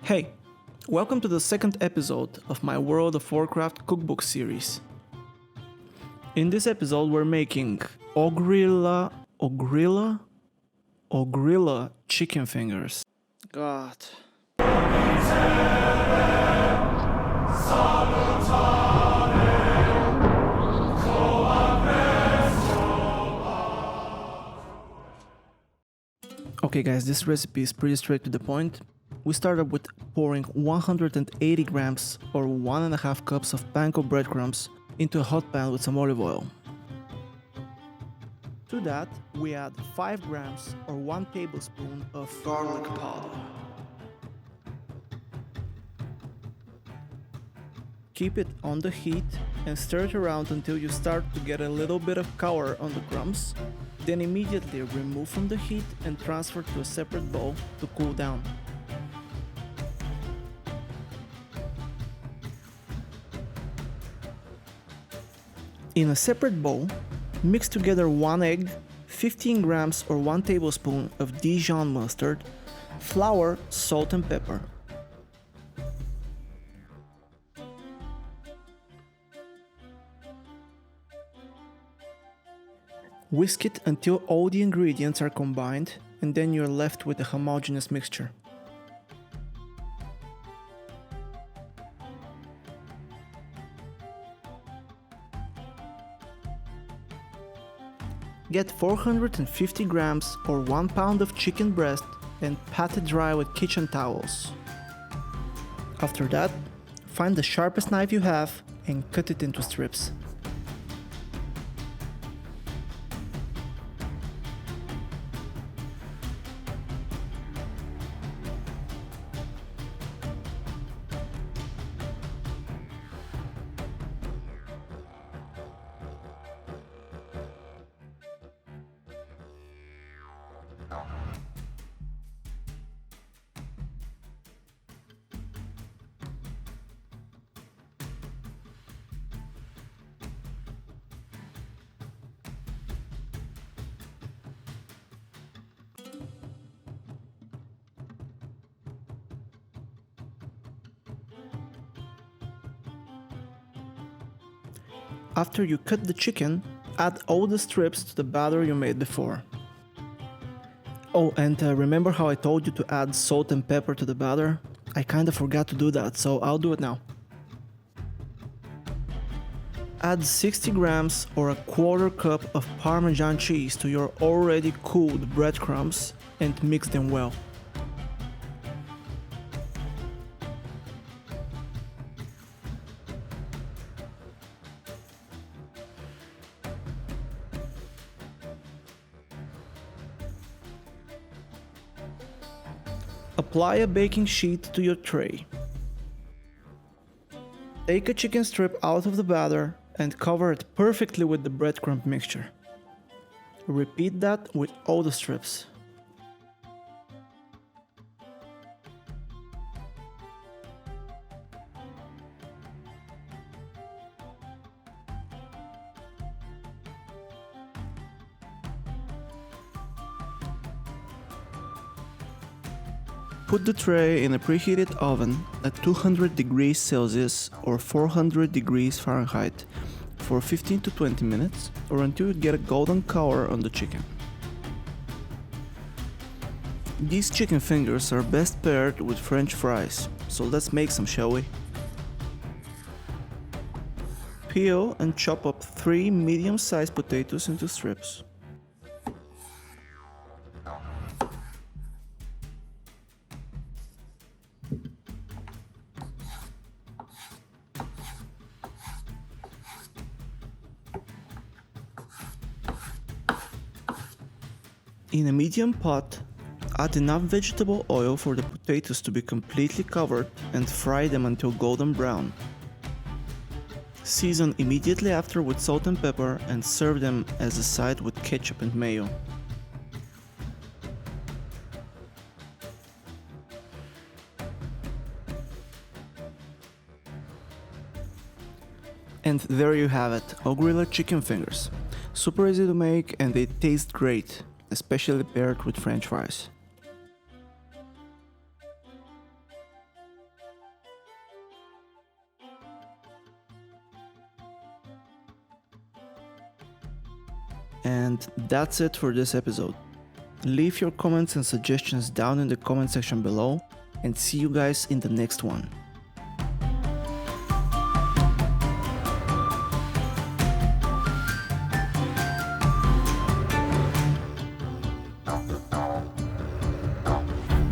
Hey, welcome to the second episode of my World of Warcraft cookbook series. In this episode we're making Ogri'la chicken fingers. God. Okay guys, this recipe is pretty straight to the point. We started with pouring 180 grams or 1.5 cups of panko breadcrumbs into a hot pan with some olive oil. To that, we add 5 grams or 1 tablespoon of garlic powder. Keep it on the heat and stir it around until you start to get a little bit of color on the crumbs. Then immediately remove from the heat and transfer to a separate bowl to cool down. In a separate bowl, mix together 1 egg, 15 grams or 1 tablespoon of Dijon mustard, flour, salt and pepper. Whisk it until all the ingredients are combined, and then you're left with a homogeneous mixture. Get 450 grams or 1 pound of chicken breast and pat it dry with kitchen towels. After that, find the sharpest knife you have and cut it into strips. After you cut the chicken, add all the strips to the batter you made before. Oh, and remember how I told you to add salt and pepper to the batter? I kinda forgot to do that, so I'll do it now. Add 60 grams or a quarter cup of Parmesan cheese to your already cooled breadcrumbs and mix them well. Apply a baking sheet to your tray. Take a chicken strip out of the batter and cover it perfectly with the breadcrumb mixture. Repeat that with all the strips. Put the tray in a preheated oven at 200 degrees Celsius or 400 degrees Fahrenheit for 15 to 20 minutes or until you get a golden color on the chicken. These chicken fingers are best paired with French fries, so let's make some, shall we? Peel and chop up 3 medium-sized potatoes into strips. In a medium pot, add enough vegetable oil for the potatoes to be completely covered and fry them until golden brown. Season immediately after with salt and pepper and serve them as a side with ketchup and mayo. And there you have it, Ogri'la chicken fingers. Super easy to make and they taste great, especially paired with French fries. And that's it for this episode. Leave your comments and suggestions down in the comment section below, and see you guys in the next one.